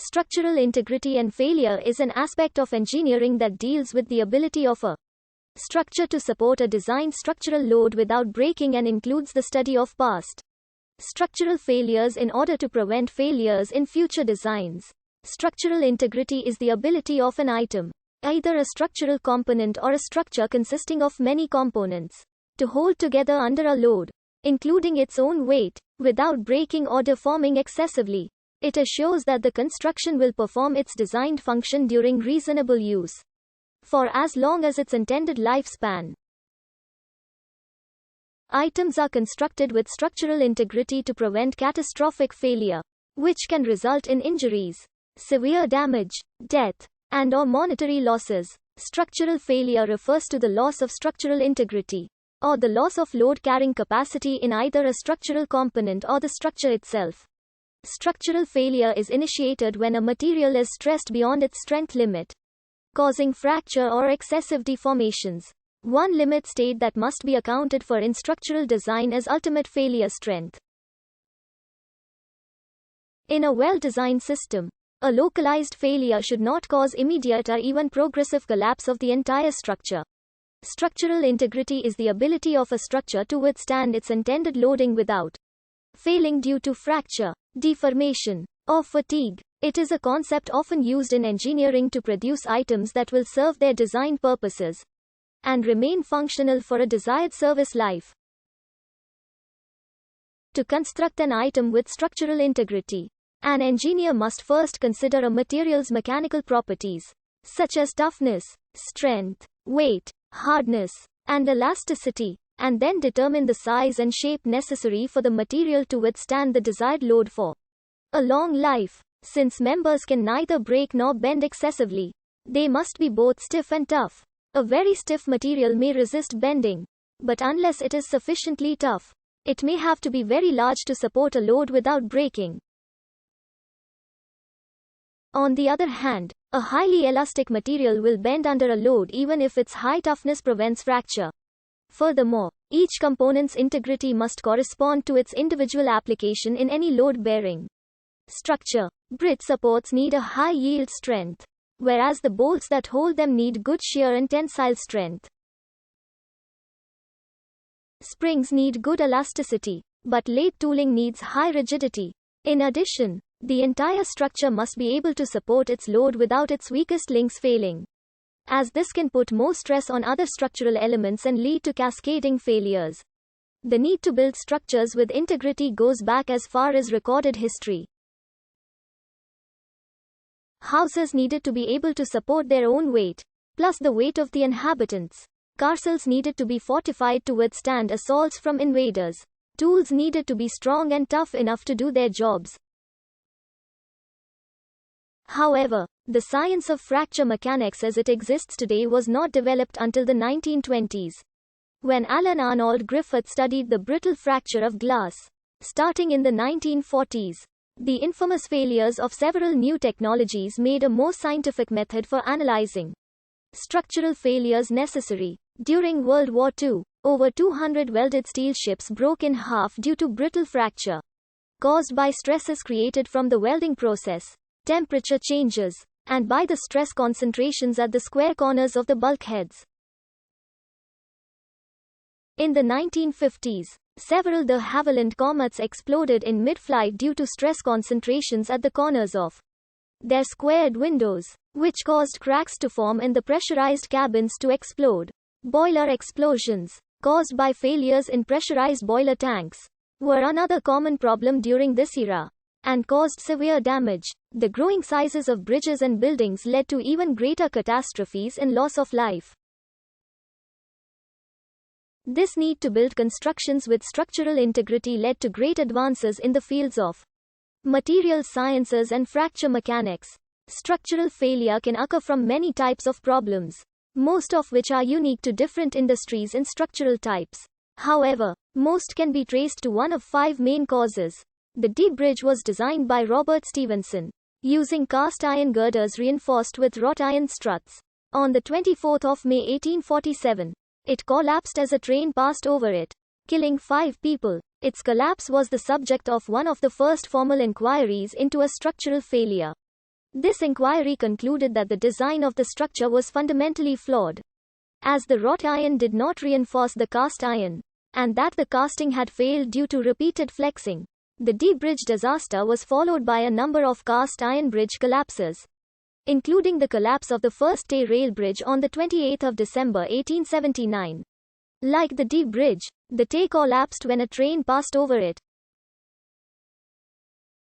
Structural integrity and failure is an aspect of engineering that deals with the ability of a structure to support a designed structural load without breaking and includes the study of past structural failures in order to prevent failures in future designs. Structural integrity is the ability of an item, either a structural component or a structure consisting of many components, to hold together under a load, including its own weight, without breaking or deforming excessively. It assures that the construction will perform its designed function during reasonable use, for as long as its intended lifespan. Items are constructed with structural integrity to prevent catastrophic failure, which can result in injuries, severe damage, death, and/or monetary losses. Structural failure refers to the loss of structural integrity, or the loss of load-carrying capacity in either a structural component or the structure itself. Structural failure is initiated when a material is stressed beyond its strength limit, causing fracture or excessive deformations. One limit state that must be accounted for in structural design is ultimate failure strength. In a well-designed system, a localized failure should not cause immediate or even progressive collapse of the entire structure. Structural integrity is the ability of a structure to withstand its intended loading without failing due to fracture, deformation, or fatigue. It is a concept often used in engineering to produce items that will serve their design purposes and remain functional for a desired service life. To construct an item with structural integrity, an engineer must first consider a material's mechanical properties, such as toughness, strength, weight, hardness, and elasticity, and then determine the size and shape necessary for the material to withstand the desired load for a long life. Since members can neither break nor bend excessively, they must be both stiff and tough. A very stiff material may resist bending, but unless it is sufficiently tough, it may have to be very large to support a load without breaking. On the other hand, a highly elastic material will bend under a load even if its high toughness prevents fracture. Furthermore, each component's integrity must correspond to its individual application in any load-bearing structure. Bridge supports need a high yield strength, whereas the bolts that hold them need good shear and tensile strength. Springs need good elasticity, but lathe tooling needs high rigidity. In addition, the entire structure must be able to support its load without its weakest links failing, as this can put more stress on other structural elements and lead to cascading failures. The need to build structures with integrity goes back as far as recorded history. Houses needed to be able to support their own weight, plus the weight of the inhabitants. Castles needed to be fortified to withstand assaults from invaders. Tools needed to be strong and tough enough to do their jobs. However, the science of fracture mechanics as it exists today was not developed until the 1920s, when Alan Arnold Griffith studied the brittle fracture of glass. Starting in the 1940s, the infamous failures of several new technologies made a more scientific method for analyzing structural failures necessary. During World War II, over 200 welded steel ships broke in half due to brittle fracture, caused by stresses created from the welding process, temperature changes, and by the stress concentrations at the square corners of the bulkheads. In the 1950s, several de Havilland comets exploded in mid-flight due to stress concentrations at the corners of their squared windows, which caused cracks to form in the pressurized cabins to explode. Boiler explosions, caused by failures in pressurized boiler tanks, were another common problem during this era, and caused severe damage. The growing sizes of bridges and buildings led to even greater catastrophes and loss of life. This need to build constructions with structural integrity led to great advances in the fields of materials sciences and fracture mechanics. Structural failure can occur from many types of problems, most of which are unique to different industries and structural types. However, most can be traced to one of 5 main causes. The D bridge was designed by Robert Stephenson, using cast iron girders reinforced with wrought iron struts. On the 24th of May 1847, it collapsed as a train passed over it, killing 5 people. Its collapse was the subject of one of the first formal inquiries into a structural failure. This inquiry concluded that the design of the structure was fundamentally flawed, as the wrought iron did not reinforce the cast iron, and that the casting had failed due to repeated flexing. The Dee Bridge disaster was followed by a number of cast iron bridge collapses, including the collapse of the first Tay rail bridge on 28 December 1879. Like the Dee Bridge, the Tay collapsed when a train passed over it.